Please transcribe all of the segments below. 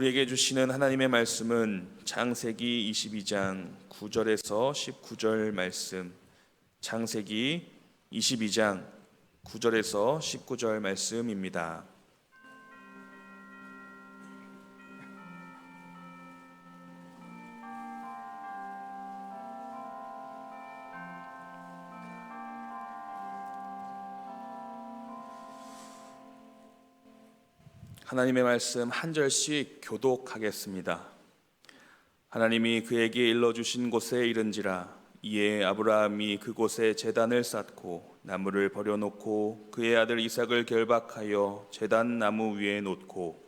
우리에게 주시는 하나님의 말씀은 창세기 22장 9절에서 19절 말씀, 창세기 22장 9절에서 19절 말씀입니다. 하나님의 말씀 한 절씩 교독하겠습니다. 하나님이 그에게 일러주신 곳에 이른지라. 이에 아브라함이 그곳에 제단을 쌓고 나무를 버려놓고 그의 아들 이삭을 결박하여 제단 나무 위에 놓고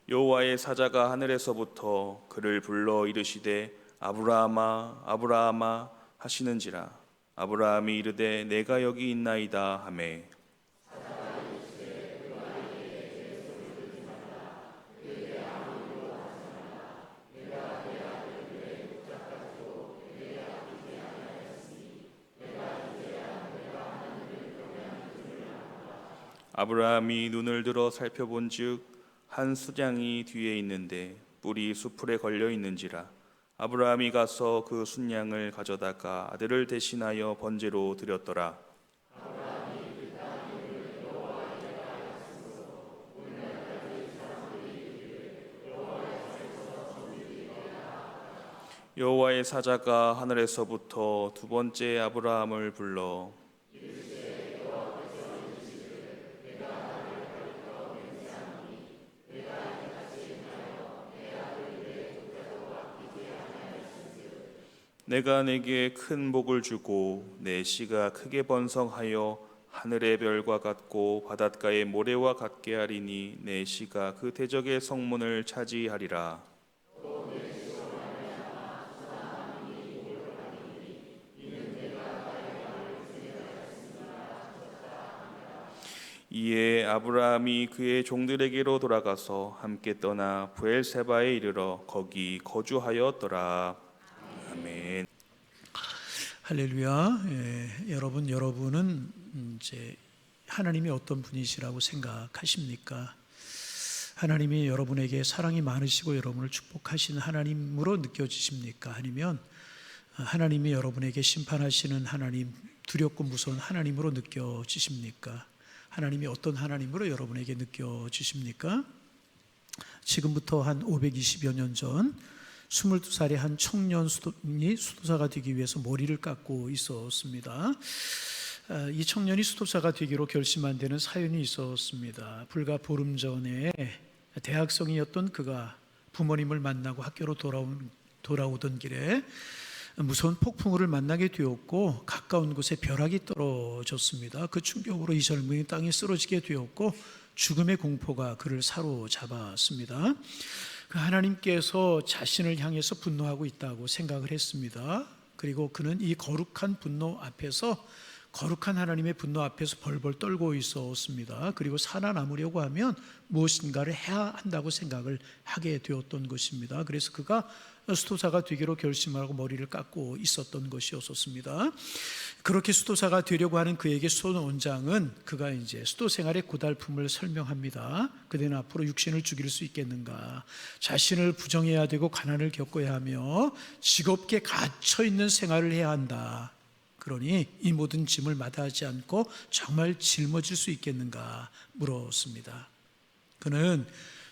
여호와의 사자가 하늘에서부터 그를 불러 이르시되 아브라함아 아브라함아 하시는지라. 아브라함이 이르되 내가 여기 있나이다 하매 아브라함이 눈을 들어 살펴본즉 한 순양이 뒤에 있는데 뿔이 수풀에 걸려 있는지라. 아브라함이 가서 그 순양을 가져다가 아들을 대신하여 번제로 드렸더라. 여호와의 사자가 하늘에서부터 두 번째 아브라함을 불러 내가 내게 큰 복을 주고 내 씨가 크게 번성하여 하늘의 별과 같고 바닷가의 모래와 같게 하리니 내 씨가 그 대적의 성문을 차지하리라. 이에 아브라함이 그의 종들에게로 돌아가서 함께 떠나 브엘세바에 이르러 거기 거주하였더라. 아멘. 할렐루야. 여러분은 이제 하나님이 어떤 분이시라고 생각하십니까? 하나님이 여러분에게 사랑이 많으시고 여러분을 축복하시는 하나님으로 느껴지십니까? 아니면 하나님이 여러분에게 심판하시는 하나님, 두렵고 무서운 하나님으로 느껴지십니까? 하나님이 어떤 하나님으로 여러분에게 느껴지십니까? 지금부터 한 520여 년 전 22살의 한 청년이 수도사가 되기 위해서 머리를 깎고 있었습니다. 이 청년이 수도사가 되기로 결심한 데는 사연이 있었습니다. 불과 보름 전에 대학생이었던 그가 부모님을 만나고 학교로 돌아오던 길에 무서운 폭풍우를 만나게 되었고 가까운 곳에 벼락이 떨어졌습니다. 그 충격으로 이 젊은이 땅에 쓰러지게 되었고 죽음의 공포가 그를 사로잡았습니다. 그 하나님께서 자신을 향해서 분노하고 있다고 생각을 했습니다. 그리고 그는 이 거룩한 분노 앞에서, 거룩한 하나님의 분노 앞에서 벌벌 떨고 있었습니다. 그리고 살아남으려고 하면 무엇인가를 해야 한다고 생각을 하게 되었던 것입니다. 그래서 그가 수도사가 되기로 결심하고 머리를 깎고 있었던 것이었습니다. 그렇게 수도사가 되려고 하는 그에게 수도 원장은 그가 이제 수도 생활의 고달픔을 설명합니다. 그대는 앞으로 육신을 죽일 수 있겠는가? 자신을 부정해야 되고 가난을 겪어야 하며 직업계 갇혀 있는 생활을 해야 한다. 그러니 이 모든 짐을 마다하지 않고 정말 짊어질 수 있겠는가 물었습니다. 그는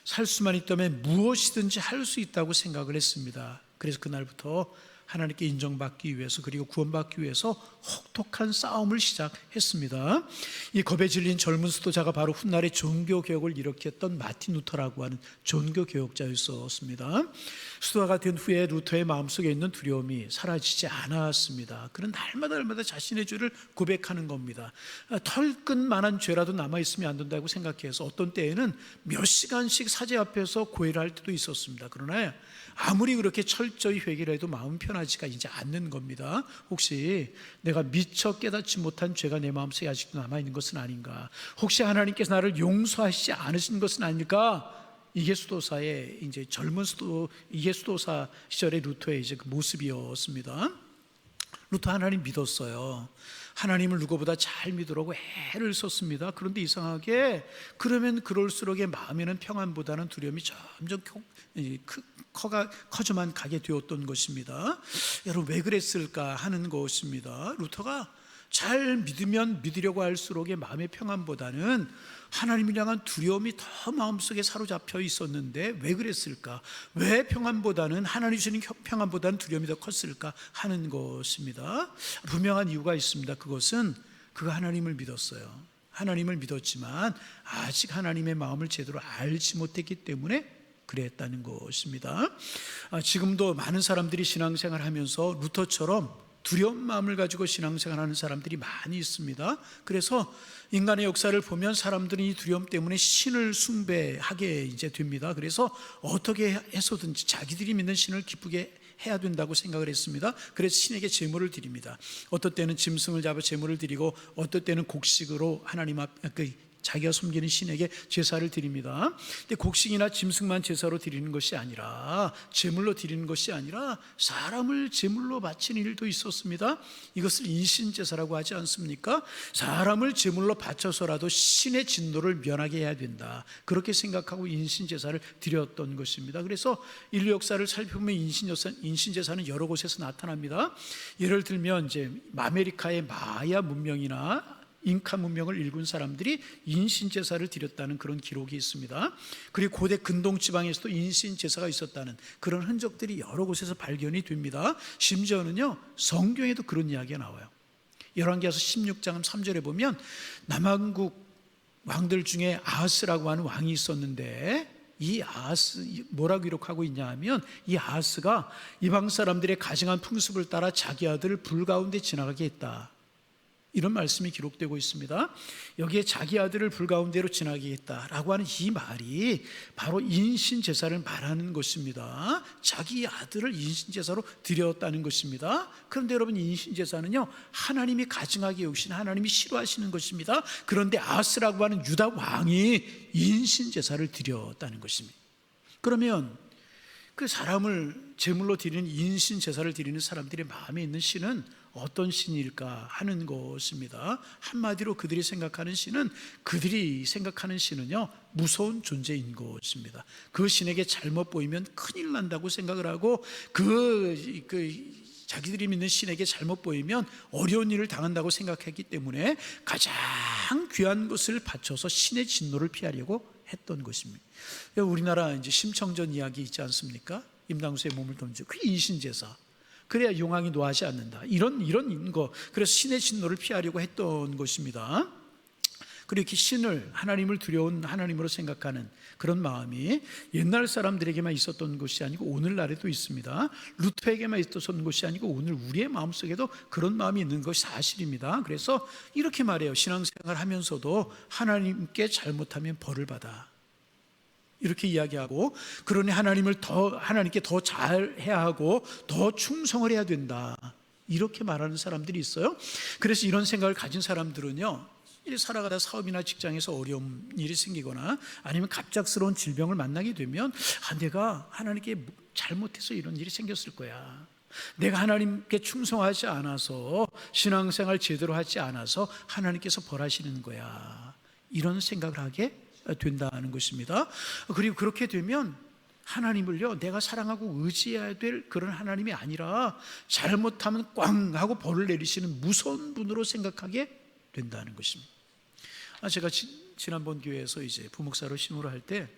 살 수만 있다면 무엇이든지 할 수 있다고 생각을 했습니다. 그래서 그날부터 하나님께 인정받기 위해서 그리고 구원받기 위해서 혹독한 싸움을 시작했습니다. 이 겁에 질린 젊은 수도자가 바로 훗날에 종교개혁을 일으켰던 마틴 루터라고 하는 종교개혁자였습니다. 수도자가 된 후에 루터의 마음속에 있는 두려움이 사라지지 않았습니다. 그는 날마다 자신의 죄를 고백하는 겁니다. 털끝만한 죄라도 남아있으면 안 된다고 생각해서 어떤 때에는 몇 시간씩 사제 앞에서 고해를 할 때도 있었습니다. 그러나 아무리 그렇게 철저히 회개를 해도 마음 편하지가 이제 않는 겁니다. 혹시 내가 미처 깨닫지 못한 죄가 내 마음속에 아직도 남아있는 것은 아닌가? 혹시 하나님께서 나를 용서하시지 않으신 것은 아닐까? 이게 수도사의 이제 이게 수도사 시절의 루터의 이제 그 모습이었습니다. 루터 하나님 믿었어요. 하나님을 누구보다 잘 믿으라고 애를 썼습니다. 그런데 이상하게 그러면 그럴수록 마음에는 평안보다는 두려움이 점점 커져만 가게 되었던 것입니다. 여러분 왜 그랬을까 하는 것입니다. 루터가 잘 믿으면 믿으려고 할수록의 마음의 평안보다는 하나님을 향한 두려움이 더 마음속에 사로잡혀 있었는데 왜 그랬을까? 왜 평안보다는 하나님 주시는 평안보다는 두려움이 더 컸을까 하는 것입니다. 분명한 이유가 있습니다. 그것은 그가 하나님을 믿었어요. 하나님을 믿었지만 아직 하나님의 마음을 제대로 알지 못했기 때문에 그랬다는 것입니다. 지금도 많은 사람들이 신앙생활 하면서 루터처럼 두려운 마음을 가지고 신앙생활하는 사람들이 많이 있습니다. 그래서 인간의 역사를 보면 사람들은 이 두려움 때문에 신을 숭배하게 이제 됩니다. 그래서 어떻게 해서든지 자기들이 믿는 신을 기쁘게 해야 된다고 생각을 했습니다. 그래서 신에게 제물을 드립니다. 어떨 때는 짐승을 잡아 제물을 드리고 어떨 때는 곡식으로 하나님 앞 자기가 섬기는 신에게 제사를 드립니다. 근데 곡식이나 짐승만 제사로 드리는 것이 아니라 제물로 드리는 것이 아니라 사람을 제물로 바치는 일도 있었습니다. 이것을 인신제사라고 하지 않습니까? 사람을 제물로 바쳐서라도 신의 진노를 면하게 해야 된다. 그렇게 생각하고 인신제사를 드렸던 것입니다. 그래서 인류 역사를 살펴보면 인신제사는 여러 곳에서 나타납니다. 예를 들면 이제 아메리카의 마야 문명이나 잉카 문명을 일군 사람들이 인신제사를 드렸다는 그런 기록이 있습니다. 그리고 고대 근동 지방에서도 인신제사가 있었다는 그런 흔적들이 여러 곳에서 발견이 됩니다. 심지어는요 성경에도 그런 이야기가 나와요. 열왕기하서 16장 3절에 보면 남한국 왕들 중에 아하스라고 하는 왕이 있었는데 이 아하스 뭐라고 기록하고 있냐 하면 이 아하스가 이방 사람들의 가증한 풍습을 따라 자기 아들을 불 가운데 지나가게 했다. 이런 말씀이 기록되고 있습니다. 여기에 자기 아들을 불 가운데로 지나게 했다라고 하는 이 말이 바로 인신제사를 말하는 것입니다. 자기 아들을 인신제사로 드렸다는 것입니다. 그런데 여러분 인신제사는요 하나님이 가증하게 여기시는 하나님이 싫어하시는 것입니다. 그런데 아스라고 하는 유다 왕이 인신제사를 드렸다는 것입니다. 그러면 그 사람을 제물로 드리는 인신제사를 드리는 사람들의 마음에 있는 신은 어떤 신일까 하는 것입니다. 한마디로 그들이 생각하는 신은요 무서운 존재인 것입니다. 그 신에게 잘못 보이면 큰일 난다고 생각을 하고 자기들이 믿는 신에게 잘못 보이면 어려운 일을 당한다고 생각했기 때문에 가장 귀한 것을 바쳐서 신의 진노를 피하려고 했던 것입니다. 우리나라 이제 심청전 이야기 있지 않습니까? 임당수의 몸을 던지고 그 인신제사. 그래야 용왕이 노하지 않는다. 이런 거. 그래서 신의 진노를 피하려고 했던 것입니다. 그리고 이렇게 신을 하나님을 두려운 하나님으로 생각하는 그런 마음이 옛날 사람들에게만 있었던 것이 아니고 오늘날에도 있습니다. 루터에게만 있었던 것이 아니고 오늘 우리의 마음속에도 그런 마음이 있는 것이 사실입니다. 그래서 이렇게 말해요. 신앙생활 하면서도 하나님께 잘못하면 벌을 받아. 이렇게 이야기하고 그러니 하나님께 더 잘해야 하고 더 충성을 해야 된다. 이렇게 말하는 사람들이 있어요. 그래서 이런 생각을 가진 사람들은요 살아가다 사업이나 직장에서 어려운 일이 생기거나 아니면 갑작스러운 질병을 만나게 되면 내가 하나님께 잘못해서 이런 일이 생겼을 거야. 내가 하나님께 충성하지 않아서 신앙생활 제대로 하지 않아서 하나님께서 벌하시는 거야. 이런 생각을 하게 된다는 것입니다. 그리고 그렇게 되면 하나님을요 내가 사랑하고 의지해야 될 그런 하나님이 아니라 잘못하면 꽝 하고 벌을 내리시는 무서운 분으로 생각하게 된다는 것입니다. 제가 지난번 교회에서 이제 부목사로 신호를 할 때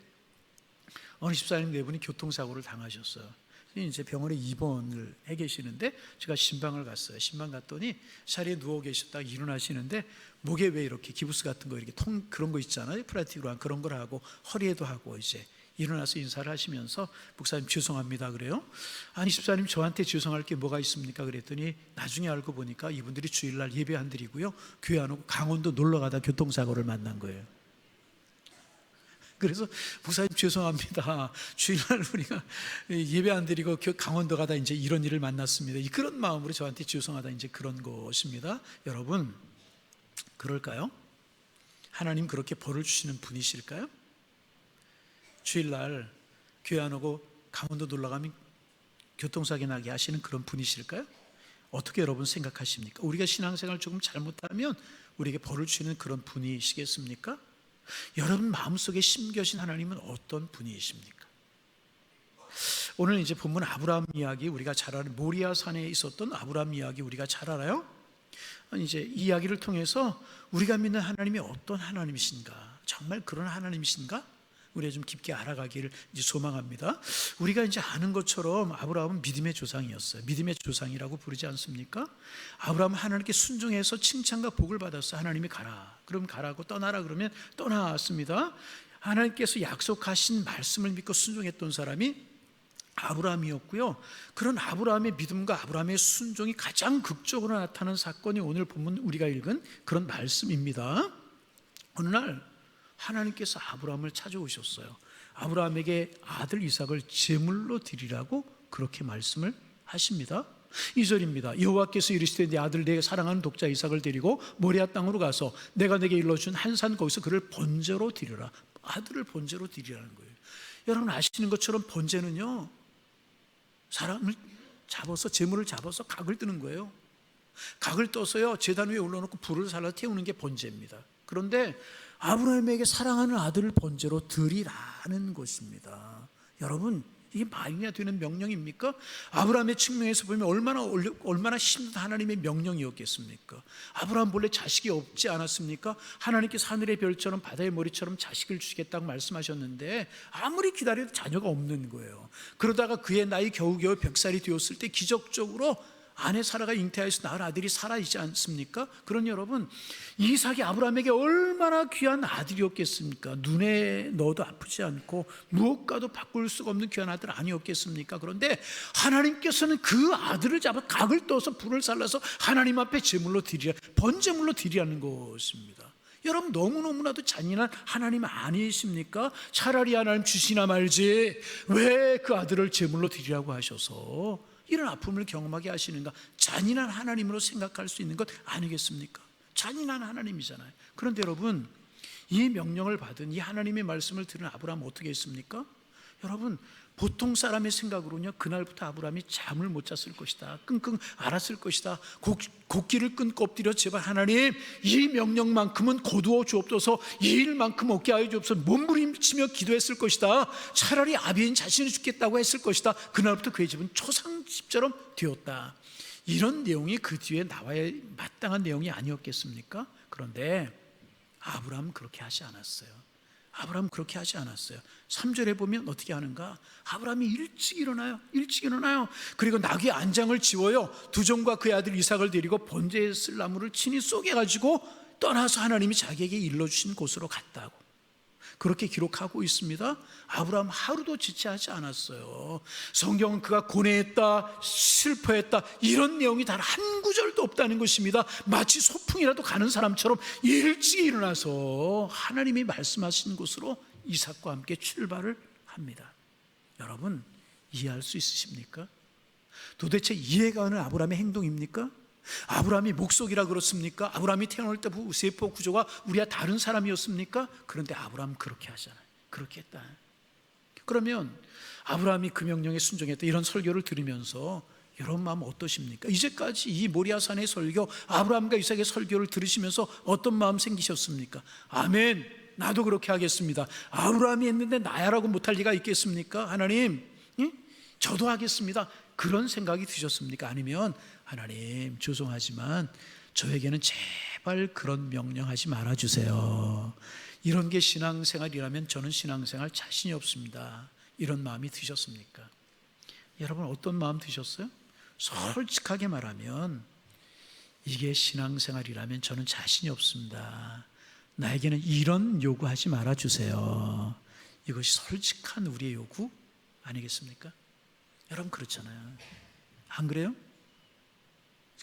어느 집사님 네 분이 교통사고를 당하셨어요. 이제 병원에 입원을 해 계시는데 제가 신방을 갔어요. 신방 갔더니 자리에 누워 계셨다가 일어나시는데 목에 왜 이렇게 기부스 같은 거 이렇게 그런 거 있잖아요. 플라스틱으로 한 그런 걸 하고 허리에도 하고 이제 일어나서 인사를 하시면서 목사님 죄송합니다 그래요. 아니 집사님 저한테 죄송할 게 뭐가 있습니까? 그랬더니 나중에 알고 보니까 이분들이 주일날 예배 안 드리고요 교회 안 오고 강원도 놀러 가다 교통사고를 만난 거예요. 그래서 목사님 죄송합니다. 주일날 우리가 예배 안 드리고 강원도 가다 이제 이런 일을 만났습니다. 그런 마음으로 저한테 죄송하다 이제 그런 것입니다. 여러분 그럴까요? 하나님 그렇게 벌을 주시는 분이실까요? 주일날 교회 안 오고 강원도 놀러 가면 교통사고 나게 하시는 그런 분이실까요? 어떻게 여러분 생각하십니까? 우리가 신앙생활 조금 잘못하면 우리에게 벌을 주는 그런 분이시겠습니까? 여러분 마음속에 심겨진 하나님은 어떤 분이십니까? 오늘 이제 본문 아브라함 이야기, 우리가 잘 아는 모리아 산에 있었던 아브라함 이야기 우리가 잘 알아요? 이제 이 이야기를 통해서 우리가 믿는 하나님이 어떤 하나님이신가, 정말 그런 하나님이신가 우리가 좀 깊게 알아가기를 이제 소망합니다. 우리가 이제 아는 것처럼 아브라함은 믿음의 조상이었어요. 믿음의 조상이라고 부르지 않습니까? 아브라함은 하나님께 순종해서 칭찬과 복을 받았어요. 하나님이 가라, 그럼 가라고, 떠나라 그러면 떠나왔습니다. 하나님께서 약속하신 말씀을 믿고 순종했던 사람이 아브라함이었고요. 그런 아브라함의 믿음과 아브라함의 순종이 가장 극적으로 나타나는 사건이 오늘 본문 우리가 읽은 그런 말씀입니다. 어느 날 하나님께서 아브라함을 찾아오셨어요. 아브라함에게 아들 이삭을 제물로 드리라고 그렇게 말씀을 하십니다. 2절입니다. 여호와께서 이르시되 네 아들 내 사랑하는 독자 이삭을 데리고 모리아 땅으로 가서 내가 내게 일러준 한 산 거기서 그를 번제로 드리라. 아들을 번제로 드리라는 거예요. 여러분 아시는 것처럼 번제는요, 사람을 잡아서, 제물을 잡아서 각을 뜨는 거예요. 각을 떠서요 제단 위에 올려놓고 불을 살라 태우는 게 번제입니다. 그런데 아브라함에게 사랑하는 아들을 번제로 드리라는 것입니다. 여러분 이게 말이나 되는 명령입니까? 아브라함의 측면에서 보면 얼마나 힘든 하나님의 명령이었겠습니까? 아브라함 본래 자식이 없지 않았습니까? 하나님께서 하늘의 별처럼 바다의 머리처럼 자식을 주시겠다고 말씀하셨는데 아무리 기다려도 자녀가 없는 거예요. 그러다가 그의 나이 겨우겨우 100살이 되었을 때 기적적으로 아내 사라가 잉태하여서 낳은 아들이 사라지지 않습니까? 그러니 여러분 이삭이 아브라함에게 얼마나 귀한 아들이었겠습니까? 눈에 넣어도 아프지 않고 무엇과도 바꿀 수가 없는 귀한 아들 아니었겠습니까? 그런데 하나님께서는 그 아들을 잡아 각을 떠서 불을 살라서 하나님 앞에 제물로 드리라, 번제물로 드리라는 것입니다. 여러분 너무너무나도 잔인한 하나님 아니십니까? 차라리 하나님 주시나 말지 왜 그 아들을 제물로 드리라고 하셔서 이런 아픔을 경험하게 하시는가? 잔인한 하나님으로 생각할 수 있는 것 아니겠습니까? 잔인한 하나님이잖아요. 그런데 여러분 이 명령을 받은 이 하나님의 말씀을 들은 아브라함은 어떻게 했습니까? 여러분 보통 사람의 생각으로는요, 그날부터 아브라함이 잠을 못 잤을 것이다, 끙끙 앓았을 것이다, 곡기를 끊고 엎드려 제발 하나님 이 명령만큼은 거두어 주옵소서, 이 일만큼 얻게 하여 주옵소서 몸부림치며 기도했을 것이다. 차라리 아비인 자신이 죽겠다고 했을 것이다. 그날부터 그의 집은 초상집처럼 되었다. 이런 내용이 그 뒤에 나와야 마땅한 내용이 아니었겠습니까? 그런데 아브라함은 그렇게 하지 않았어요. 아브라함은 그렇게 하지 않았어요. 3절에 보면 어떻게 하는가? 아브라함이 일찍 일어나요. 그리고 나귀 안장을 지워요. 두 종과 그의 아들 이삭을 데리고 번제에 쓸 나무를 친히 쪼개가지고 떠나서 하나님이 자기에게 일러주신 곳으로 갔다고 그렇게 기록하고 있습니다. 아브라함 하루도 지체하지 않았어요. 성경은 그가 고뇌했다, 슬퍼했다 이런 내용이 단 한 구절도 없다는 것입니다. 마치 소풍이라도 가는 사람처럼 일찍 일어나서 하나님이 말씀하신 곳으로 이삭과 함께 출발을 합니다. 여러분 이해할 수 있으십니까? 도대체 이해가 가는 아브라함의 행동입니까? 아브라함이 목속이라 그렇습니까? 아브라함이 태어날 때 세포 구조가 우리와 다른 사람이었습니까? 그런데 아브라함은 그렇게 하잖아요. 그렇게 했다. 그러면 아브라함이 그 명령에 순종했다, 이런 설교를 들으면서 여러분 마음 어떠십니까? 이제까지 이 모리아산의 설교, 아브라함과 이삭의 설교를 들으시면서 어떤 마음 생기셨습니까? 아멘, 나도 그렇게 하겠습니다. 아브라함이 했는데 나야라고 못할 리가 있겠습니까? 하나님, 저도 하겠습니다. 그런 생각이 드셨습니까? 아니면 하나님 죄송하지만 저에게는 제발 그런 명령하지 말아주세요, 이런 게 신앙생활이라면 저는 신앙생활 자신이 없습니다, 이런 마음이 드셨습니까? 여러분 어떤 마음 드셨어요? 솔직하게 말하면 이게 신앙생활이라면 저는 자신이 없습니다, 나에게는 이런 요구하지 말아주세요, 이것이 솔직한 우리의 요구 아니겠습니까? 여러분 그렇잖아요. 안 그래요?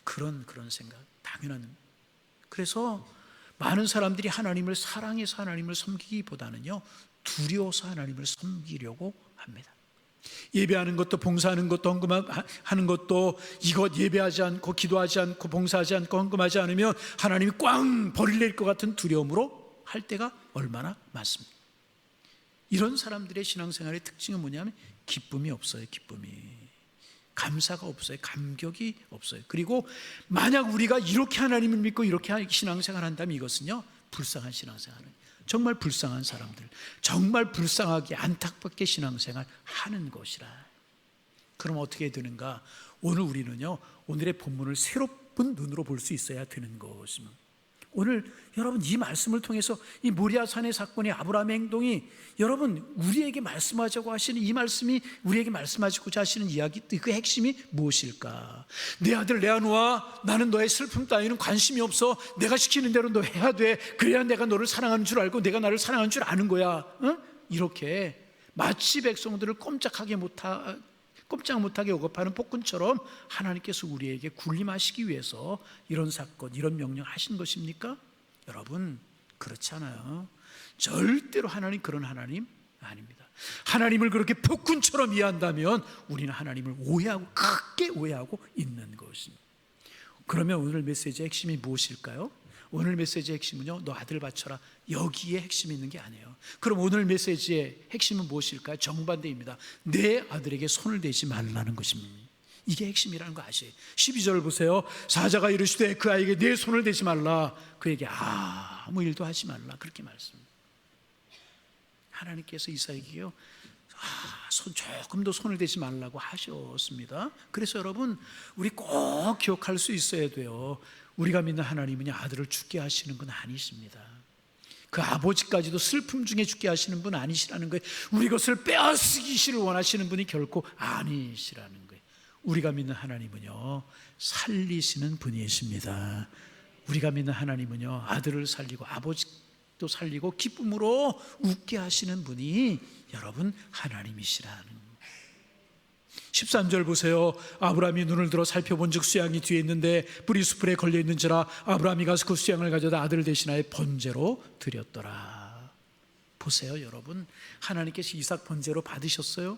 그런 생각 당연한. 그래서 많은 사람들이 하나님을 사랑해서 하나님을 섬기기보다는요 두려워서 하나님을 섬기려고 합니다. 예배하는 것도 봉사하는 것도 헌금하는 것도 이것 예배하지 않고 기도하지 않고 봉사하지 않고 헌금하지 않으면 하나님이 꽝 버릴릴 것 같은 두려움으로 할 때가 얼마나 많습니다. 이런 사람들의 신앙생활의 특징은 뭐냐면 기쁨이 없어요. 기쁨이. 감사가 없어요. 감격이 없어요. 그리고 만약 우리가 이렇게 하나님을 믿고 이렇게 신앙생활 한다면 이것은요, 불쌍한 신앙생활은, 정말 불쌍한 사람들, 정말 불쌍하게 안타깝게 신앙생활 하는 것이라. 그럼 어떻게 되는가? 오늘 우리는요, 오늘의 본문을 새로운 눈으로 볼 수 있어야 되는 것입니다. 오늘 여러분 이 말씀을 통해서 이 모리아산의 사건이, 아브라함의 행동이 여러분 우리에게 말씀하자고 하시는 이 말씀이, 우리에게 말씀하시고자 하시는 이야기, 그 핵심이 무엇일까? 내 아들 레아노아, 나는 너의 슬픔 따위는 관심이 없어. 내가 시키는 대로 너 해야 돼. 그래야 내가 너를 사랑하는 줄 알고 내가 나를 사랑하는 줄 아는 거야. 응? 이렇게 마치 백성들을 꼼짝 못하게 억압하는 폭군처럼 하나님께서 우리에게 군림하시기 위해서 이런 사건, 이런 명령 하신 것입니까? 여러분, 그렇지 않아요. 절대로 하나님 그런 하나님 아닙니다. 하나님을 그렇게 폭군처럼 이해한다면 우리는 하나님을 오해하고, 크게 오해하고 있는 것입니다. 그러면 오늘 메시지의 핵심이 무엇일까요? 오늘 메시지의 핵심은요, 너 아들 바쳐라, 여기에 핵심이 있는 게 아니에요. 그럼 오늘 메시지의 핵심은 무엇일까요? 정반대입니다. 내 아들에게 손을 대지 말라는 것입니다. 이게 핵심이라는 거 아시죠? 12절 보세요. 사자가 이르시되 그 아이에게 내 손을 대지 말라, 그에게 아무 일도 하지 말라, 그렇게 말씀합니다. 하나님께서 이삭에게요, 조금도 손을 대지 말라고 하셨습니다. 그래서 여러분, 우리 꼭 기억할 수 있어야 돼요. 우리가 믿는 하나님은 아들을 죽게 하시는 분 아니십니다. 그 아버지까지도 슬픔 중에 죽게 하시는 분 아니시라는 거예요. 우리 것을 빼앗기시를 원하시는 분이 결코 아니시라는 거예요. 우리가 믿는 하나님은요, 살리시는 분이십니다. 우리가 믿는 하나님은요, 아들을 살리고 아버지도 살리고 기쁨으로 웃게 하시는 분이 여러분 하나님이시라는 거예요. 13절 보세요. 아브라함이 눈을 들어 살펴본 즉 수양이 뒤에 있는데 뿔이 수풀에 걸려 있는지라 아브라함이 가서 그 수양을 가져다 아들을 대신하여 번제로 드렸더라. 보세요 여러분, 하나님께서 이삭 번제로 받으셨어요?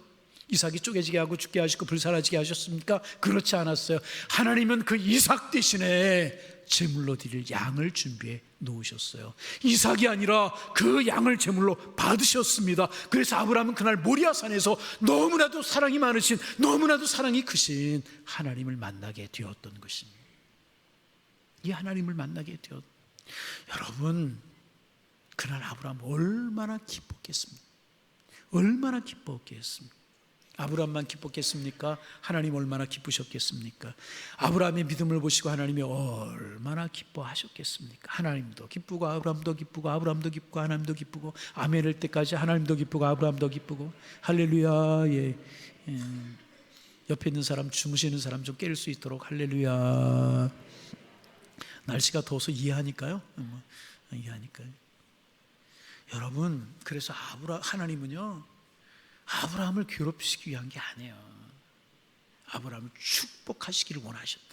이삭이 쪼개지게 하고 죽게 하시고 불사라지게 하셨습니까? 그렇지 않았어요. 하나님은 그 이삭 대신에 제물로 드릴 양을 준비해 놓으셨어요. 이삭이 아니라 그 양을 제물로 받으셨습니다. 그래서 아브라함은 그날 모리아산에서 너무나도 사랑이 많으신, 너무나도 사랑이 크신 하나님을 만나게 되었던 것입니다. 이 하나님을 만나게 되었. 여러분, 그날 아브라함 얼마나 기뻤겠습니까? 얼마나 기뻤겠습니까? 아브라함만 기뻤겠습니까? 하나님 얼마나 기쁘셨겠습니까? 아브라함의 믿음을 보시고 하나님이 얼마나 기뻐하셨겠습니까? 하나님도 기쁘고 아브라함도 기쁘고 아브라함도 기쁘고 하나님도 기쁘고 아멘일 때까지 하나님도 기쁘고 아브라함도 기쁘고 할렐루야. 예. 옆에 있는 사람, 주무시는 사람 좀 깰 수 있도록 할렐루야. 날씨가 더워서 이해하니까요. 이해하니까요. 여러분, 그래서 하나님은요, 아브라함을 괴롭히시기 위한 게 아니에요. 아브라함을 축복하시기를 원하셨다.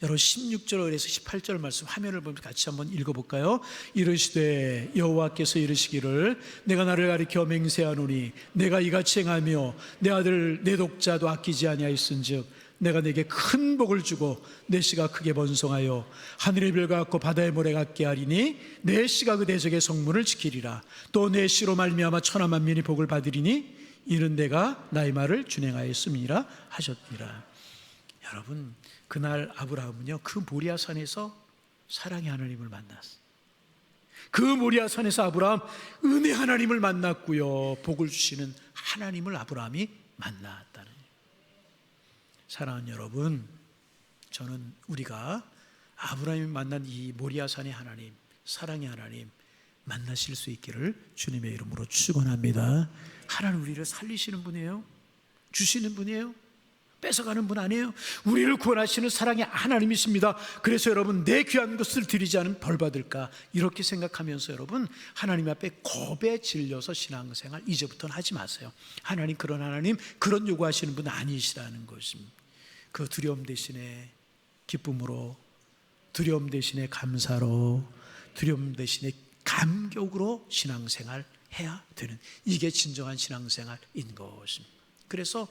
여러분 16절에서 18절 말씀 화면을 보면서 같이 한번 읽어볼까요? 이르시되 여호와께서 이르시기를 내가 나를 가리켜 맹세하노니 내가 이같이 행하며 내 아들 내 독자도 아끼지 아니하였은즉 내가 내게 큰 복을 주고 내 씨가 크게 번성하여 하늘의 별과 같고 바다의 모래 같게 하리니 내 씨가 그 대적의 성문을 지키리라. 또 내 씨로 말미암아 천하 만민이 복을 받으리니 이는 내가 나의 말을 준행하였음이라 하셨니라. 여러분, 그날 아브라함은요, 그 모리아산에서 사랑의 하나님을 만났어요. 그 모리아산에서 아브라함 은혜 하나님을 만났고요, 복을 주시는 하나님을 아브라함이 만났다는. 사랑하는 여러분, 저는 우리가 아브라함이 만난 이 모리아산의 하나님, 사랑의 하나님 만나실 수 있기를 주님의 이름으로 축원합니다. 하나님 우리를 살리시는 분이에요. 주시는 분이에요. 뺏어가는 분 아니에요. 우리를 구원하시는 사랑의 하나님이십니다. 그래서 여러분, 내 귀한 것을 드리지 않으면 벌 받을까, 이렇게 생각하면서 여러분 하나님 앞에 겁에 질려서 신앙생활 이제부터는 하지 마세요. 하나님 그런 하나님, 그런 요구하시는 분 아니시라는 것입니다. 그 두려움 대신에 기쁨으로, 두려움 대신에 감사로, 두려움 대신에 감격으로 신앙생활 해야 되는, 이게 진정한 신앙생활인 것입니다. 그래서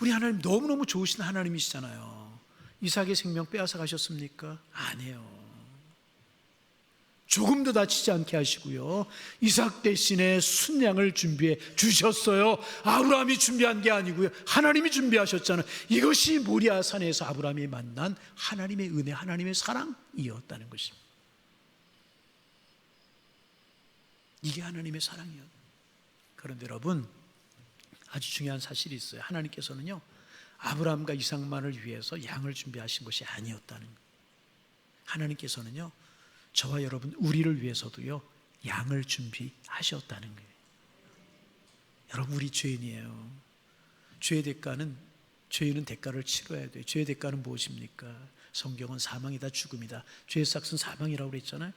우리 하나님 너무너무 좋으신 하나님이시잖아요. 이삭의 생명 빼앗아 가셨습니까? 아니에요. 조금도 다치지 않게 하시고요, 이삭 대신에 순양을 준비해 주셨어요. 아브라함이 준비한 게 아니고요, 하나님이 준비하셨잖아요. 이것이 모리아 산에서 아브라함이 만난 하나님의 은혜, 하나님의 사랑이었다는 것입니다. 이게 하나님의 사랑이에요. 그런데 여러분, 아주 중요한 사실이 있어요. 하나님께서는요, 아브라함과 이삭만을 위해서 양을 준비하신 것이 아니었다는 거예요. 하나님께서는요, 저와 여러분, 우리를 위해서도요, 양을 준비하셨다는 거예요. 여러분, 우리 죄인이에요. 죄인은 대가를 치러야 돼요. 죄의 대가는 무엇입니까? 성경은 사망이다, 죽음이다. 죄의 삭은 사망이라고 그랬잖아요.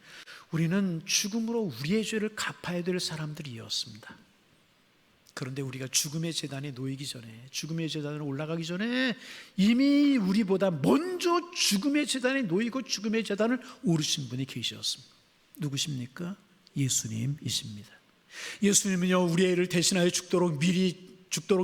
우리는 죽음으로 우리의 죄를 갚아야 될 사람들이었습니다. 그런데 우리가 죽음의 제단에 놓이기 전에, 죽음의 제단으로 올라가기 전에 이미 우리보다 먼저 죽음의 제단에 놓이고 죽음의 제단을 오르신 분이 계셨습니다. 누구십니까? 예수님이십니다. 예수님은요, 우리의 애를 대신하여 죽도록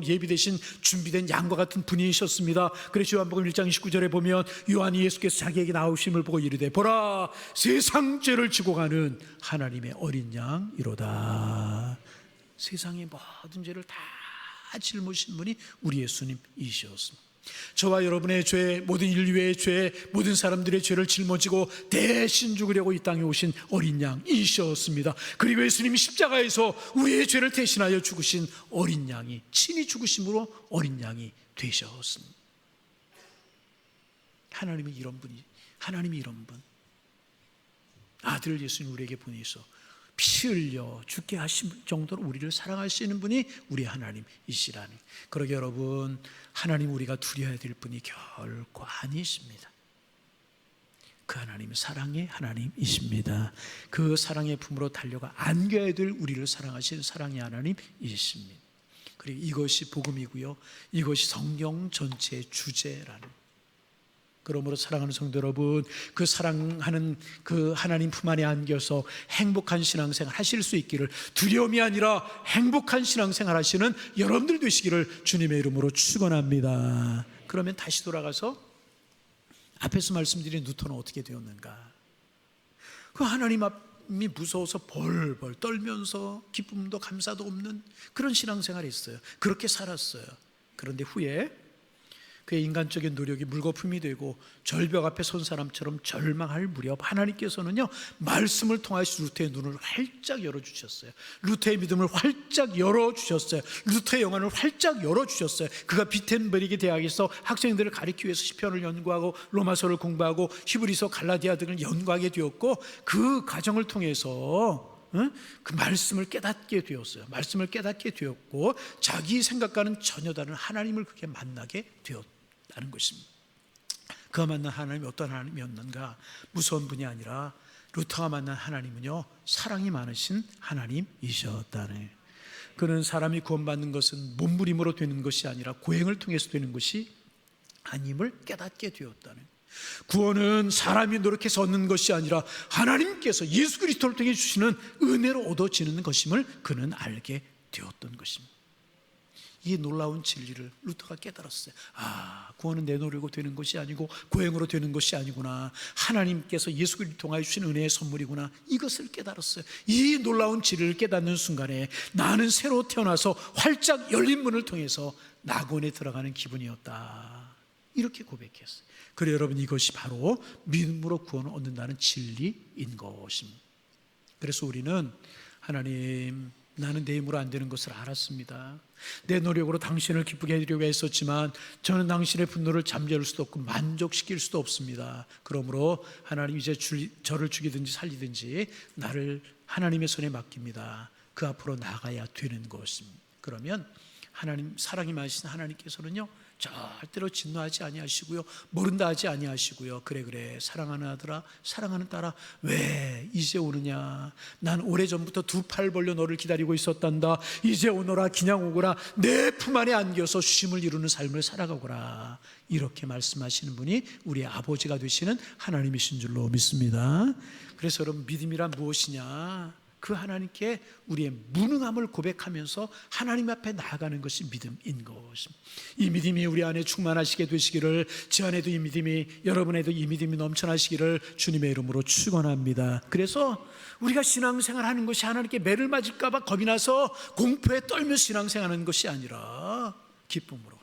예비되신 준비된 양과 같은 분이셨습니다. 그래서 요한복음 1장 29절에 보면 요한이 예수께서 자기에게 나오심을 보고 이르되, 보라, 세상 죄를 지고 가는 하나님의 어린 양이로다. 세상의 모든 죄를 다 짊으신 분이 우리 예수님이셨습니다. 저와 여러분의 죄, 모든 인류의 죄, 모든 사람들의 죄를 짊어지고 대신 죽으려고 이 땅에 오신 어린 양이셨습니다. 그리고 예수님이 십자가에서 우리의 죄를 대신하여 죽으신 어린 양이, 친히 죽으심으로 어린 양이 되셨습니다. 하나님이 이런 분, 아들 예수님 우리에게 보내서 피 흘려 죽게 하신 정도로 우리를 사랑하시는 분이 우리 하나님이시라니. 그러게 여러분, 하나님 우리가 두려워야 될 분이 결코 아니십니다. 그 하나님은 사랑의 하나님이십니다. 그 사랑의 품으로 달려가 안겨야 될 우리를 사랑하시는 사랑의 하나님이십니다. 그리고 이것이 복음이고요, 이것이 성경 전체의 주제라는. 그러므로 사랑하는 성도 여러분, 그 사랑하는 그 하나님 품 안에 안겨서 행복한 신앙생활 하실 수 있기를, 두려움이 아니라 행복한 신앙생활 하시는 여러분들 되시기를 주님의 이름으로 축원합니다. 그러면 다시 돌아가서 앞에서 말씀드린 누터는 어떻게 되었는가? 그 하나님이 무서워서 벌벌 떨면서 기쁨도 감사도 없는 그런 신앙생활을 했어요. 그렇게 살았어요. 그런데 후에 그의 인간적인 노력이 물거품이 되고 절벽 앞에 선 사람처럼 절망할 무렵, 하나님께서는요, 말씀을 통하여 루터의 눈을 활짝 열어주셨어요. 루터의 믿음을 활짝 열어주셨어요. 루터의 영혼을 활짝 열어주셨어요. 그가 비텐베르크 대학에서 학생들을 가르치기 위해서 시편을 연구하고 로마서를 공부하고 히브리서, 갈라디아 등을 연구하게 되었고, 그 과정을 통해서 그 말씀을 깨닫게 되었어요. 말씀을 깨닫게 되었고, 자기 생각과는 전혀 다른 하나님을 그렇게 만나게 되었다는 것입니다. 그가 만난 하나님이 어떤 하나님이었는가? 무서운 분이 아니라 루터가 만난 하나님은요, 사랑이 많으신 하나님이셨다네. 그는 사람이 구원받는 것은 몸부림으로 되는 것이 아니라 고행을 통해서 되는 것이 아님을 깨닫게 되었다네. 구원은 사람이 노력해서 얻는 것이 아니라 하나님께서 예수 그리스도를 통해 주시는 은혜로 얻어지는 것임을 그는 알게 되었던 것입니다. 이 놀라운 진리를 루터가 깨달았어요. 구원은 내 노력으로 되는 것이 아니고 고행으로 되는 것이 아니구나. 하나님께서 예수 그리스도를 통하여 주신 은혜의 선물이구나. 이것을 깨달았어요. 이 놀라운 진리를 깨닫는 순간에 나는 새로 태어나서 활짝 열린 문을 통해서 낙원에 들어가는 기분이었다. 이렇게 고백했어요. 그래 여러분, 이것이 바로 믿음으로 구원을 얻는다는 진리인 것입니다. 그래서 우리는 하나님, 나는 내 힘으로 안 되는 것을 알았습니다. 내 노력으로 당신을 기쁘게 해드리려고 했었지만 저는 당신의 분노를 잠재울 수도 없고 만족시킬 수도 없습니다. 그러므로 하나님, 이제 저를 죽이든지 살리든지 나를 하나님의 손에 맡깁니다. 그 앞으로 나가야 되는 것입니다. 그러면 하나님, 사랑이 많으신 하나님께서는요, 절대로 진노하지 아니하시고요, 모른다 하지 아니하시고요, 그래 사랑하는 아들아, 사랑하는 딸아, 왜 이제 오느냐? 난 오래전부터 두 팔 벌려 너를 기다리고 있었단다. 이제 오너라, 그냥 오거라. 내 품 안에 안겨서 쉼을 이루는 삶을 살아가거라. 이렇게 말씀하시는 분이 우리의 아버지가 되시는 하나님이신 줄로 믿습니다. 그래서 여러분, 믿음이란 무엇이냐? 그 하나님께 우리의 무능함을 고백하면서 하나님 앞에 나아가는 것이 믿음인 것입니다. 이 믿음이 우리 안에 충만하시게 되시기를, 제 안에도 이 믿음이, 여러분에도 이 믿음이 넘쳐나시기를 주님의 이름으로 축원합니다. 그래서 우리가 신앙생활하는 것이 하나님께 매를 맞을까 봐 겁이 나서 공포에 떨며 신앙생활하는 것이 아니라 기쁨으로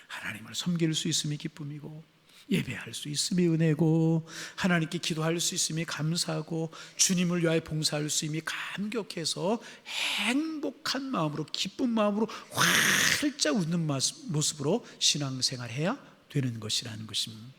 하나님을 섬길 수 있음이 기쁨이고, 예배할 수 있음이 은혜고, 하나님께 기도할 수 있음이 감사하고, 주님을 위하여 봉사할 수 있음이 감격해서 행복한 마음으로, 기쁜 마음으로 활짝 웃는 모습으로 신앙생활해야 되는 것이라는 것입니다.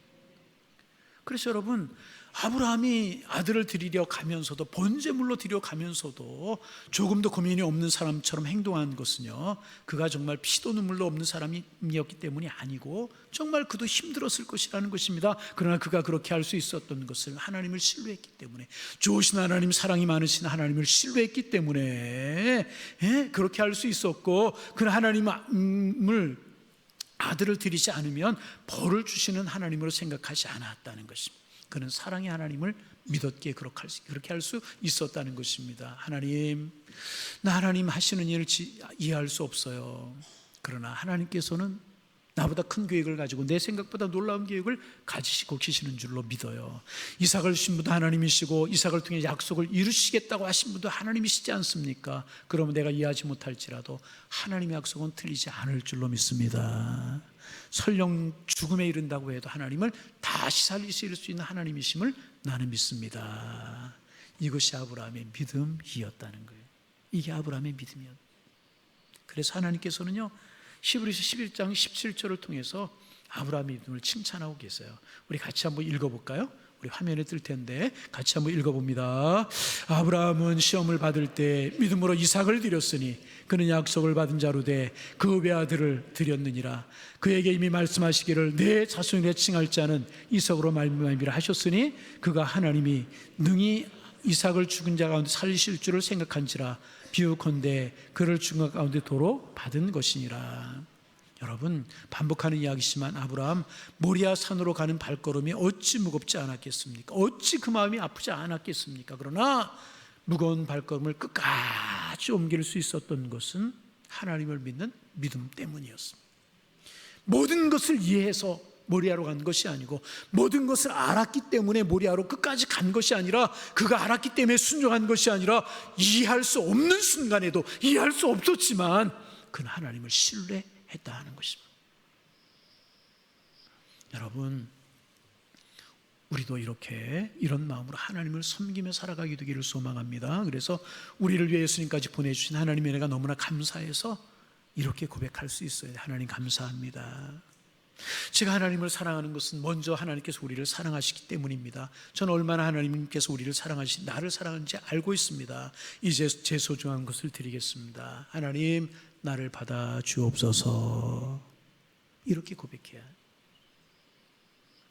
그래서 여러분, 아브라함이 아들을 드리려 가면서도, 번제물로 드려 가면서도 조금도 고민이 없는 사람처럼 행동한 것은요, 그가 정말 피도 눈물도 없는 사람이었기 때문이 아니고 정말 그도 힘들었을 것이라는 것입니다. 그러나 그가 그렇게 할 수 있었던 것은 하나님을 신뢰했기 때문에, 좋으신 하나님, 사랑이 많으신 하나님을 신뢰했기 때문에 그렇게 할 수 있었고, 그 하나님을, 아들을 드리지 않으면 벌을 주시는 하나님으로 생각하지 않았다는 것입니다. 그는 사랑의 하나님을 믿었기에 그렇게 할 수 있었다는 것입니다. 하나님, 나 하나님 하시는 일을 이해할 수 없어요. 그러나 하나님께서는 나보다 큰 계획을 가지고 내 생각보다 놀라운 계획을 가지시고 계시는 줄로 믿어요. 이삭을 주신 분도 하나님이시고, 이삭을 통해 약속을 이루시겠다고 하신 분도 하나님이시지 않습니까? 그러면 내가 이해하지 못할지라도 하나님의 약속은 틀리지 않을 줄로 믿습니다. 설령 죽음에 이른다고 해도 하나님을 다시 살리실 수 있는 하나님이심을 나는 믿습니다. 이것이 아브라함의 믿음이었다는 거예요. 이게 아브라함의 믿음이었다. 그래서 하나님께서는요, 히브리서 11장 17절을 통해서 아브라함의 믿음을 칭찬하고 계세요. 우리 같이 한번 읽어볼까요? 우리 화면에 뜰 텐데 같이 한번 읽어봅니다. 아브라함은 시험을 받을 때 믿음으로 이삭을 드렸으니 그는 약속을 받은 자로 돼 그 외아들을 드렸느니라. 그에게 이미 말씀하시기를 내 자손이라 칭할 자는 이삭으로 말미암이라 하셨으니 그가 하나님이 능히 이삭을 죽은 자 가운데 살리실 줄을 생각한지라. 비유컨대 그를 죽은 자 가운데 도로 받은 것이니라. 여러분, 반복하는 이야기지만 아브라함, 모리아 산으로 가는 발걸음이 어찌 무겁지 않았겠습니까? 어찌 그 마음이 아프지 않았겠습니까? 그러나 무거운 발걸음을 끝까지 옮길 수 있었던 것은 하나님을 믿는 믿음 때문이었습니다. 모든 것을 이해해서 모리아로 간 것이 아니고, 모든 것을 알았기 때문에 모리아로 끝까지 간 것이 아니라, 그가 알았기 때문에 순종한 것이 아니라, 이해할 수 없는 순간에도, 이해할 수 없었지만 그는 하나님을 신뢰했다 하는 것입니다. 여러분, 우리도 이런 마음으로 하나님을 섬기며 살아가게 되기를 소망합니다. 그래서 우리를 위해 예수님까지 보내주신 하나님의 은혜가 너무나 감사해서 이렇게 고백할 수 있어요. 하나님 감사합니다. 제가 하나님을 사랑하는 것은 먼저 하나님께서 우리를 사랑하시기 때문입니다. 저는 얼마나 하나님께서 우리를 나를 사랑하는지 알고 있습니다. 이제 제 소중한 것을 드리겠습니다. 하나님, 나를 받아 주옵소서. 이렇게 고백해야 해요.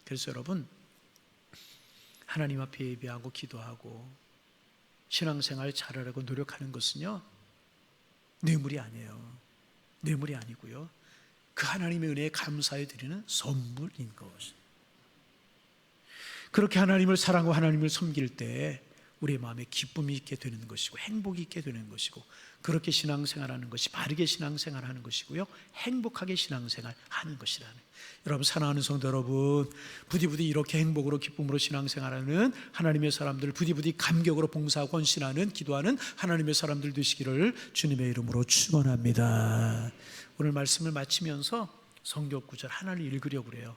그래서 여러분, 하나님 앞에 예배하고 기도하고 신앙생활 잘하려고 노력하는 것은요, 뇌물이 아니에요. 뇌물이 아니고요, 그 하나님의 은혜에 감사해 드리는 선물인 것입니다. 그렇게 하나님을 사랑하고 하나님을 섬길 때 우리의 마음에 기쁨이 있게 되는 것이고, 행복이 있게 되는 것이고, 그렇게 신앙생활하는 것이 바르게 신앙생활하는 것이고요, 행복하게 신앙생활하는 것이라는. 여러분, 사랑하는 성도 여러분, 부디부디 이렇게 행복으로 기쁨으로 신앙생활하는 하나님의 사람들, 부디부디 감격으로 봉사하고 헌신하는, 기도하는 하나님의 사람들 되시기를 주님의 이름으로 축원합니다. 오늘 말씀을 마치면서 성경 구절 하나를 읽으려고 그래요.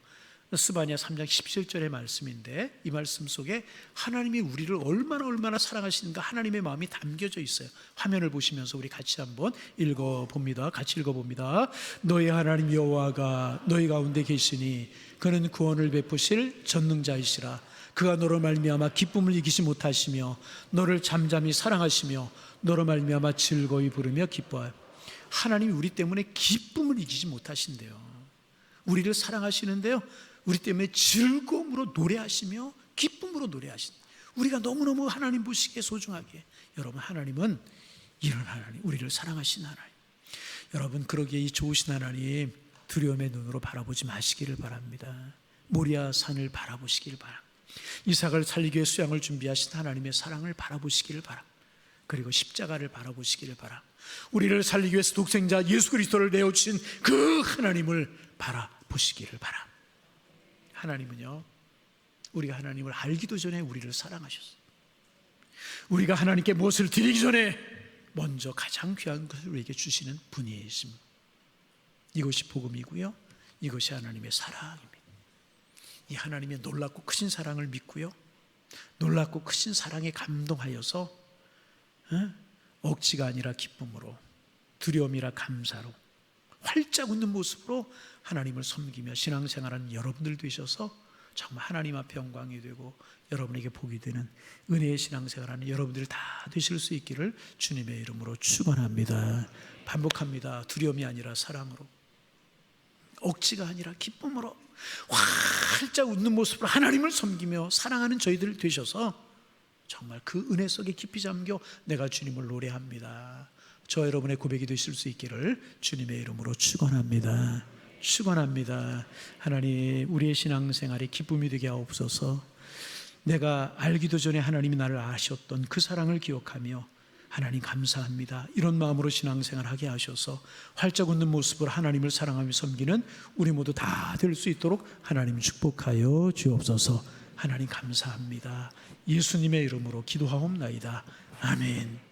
스바냐 3장 17절의 말씀인데, 이 말씀 속에 하나님이 우리를 얼마나 사랑하시는가 하나님의 마음이 담겨져 있어요. 화면을 보시면서 우리 같이 한번 읽어봅니다. 같이 읽어봅니다. 너희 하나님 여호와가 너희 가운데 계시니 그는 구원을 베푸실 전능자이시라. 그가 너로 말미암아 기쁨을 이기지 못하시며 너를 잠잠히 사랑하시며 너로 말미암아 즐거이 부르며 기뻐하여. 하나님이 우리 때문에 기쁨을 이기지 못하신대요. 우리를 사랑하시는데요, 우리 때문에 즐거움으로 노래하시며 기쁨으로 노래하신, 우리가 너무너무 하나님 보시기에 소중하게, 여러분, 하나님은 이런 하나님, 우리를 사랑하신 하나님. 여러분, 그러기에 이 좋으신 하나님 두려움의 눈으로 바라보지 마시기를 바랍니다. 모리아 산을 바라보시기를 바랍니다. 이삭을 살리기 위해 수양을 준비하신 하나님의 사랑을 바라보시기를 바랍니다. 그리고 십자가를 바라보시기를 바라. 우리를 살리기 위해서 독생자 예수 그리스도를 내어주신 그 하나님을 바라보시기를 바라. 하나님은요, 우리가 하나님을 알기도 전에 우리를 사랑하셨어요. 우리가 하나님께 무엇을 드리기 전에 먼저 가장 귀한 것을 우리에게 주시는 분이십니다. 이것이 복음이고요, 이것이 하나님의 사랑입니다. 이 하나님의 놀랍고 크신 사랑을 믿고요, 놀랍고 크신 사랑에 감동하여서 억지가 아니라 기쁨으로, 두려움이라 감사로, 활짝 웃는 모습으로 하나님을 섬기며 신앙생활하는 여러분들 되셔서 정말 하나님 앞에 영광이 되고 여러분에게 복이 되는 은혜의 신앙생활하는 여러분들이 다 되실 수 있기를 주님의 이름으로 축원합니다. 반복합니다. 두려움이 아니라 사랑으로, 억지가 아니라 기쁨으로 활짝 웃는 모습으로 하나님을 섬기며 사랑하는 저희들 되셔서 정말 그 은혜 속에 깊이 잠겨 내가 주님을 노래합니다. 저 여러분의 고백이 되실 수 있기를 주님의 이름으로 축원합니다. 축원합니다. 하나님, 우리의 신앙생활이 기쁨이 되게 하옵소서. 내가 알기도 전에 하나님이 나를 아셨던 그 사랑을 기억하며 하나님 감사합니다, 이런 마음으로 신앙생활하게 하셔서 활짝 웃는 모습으로 하나님을 사랑하며 섬기는 우리 모두 다 될 수 있도록 하나님 축복하여 주옵소서. 하나님 감사합니다. 예수님의 이름으로 기도하옵나이다. 아멘.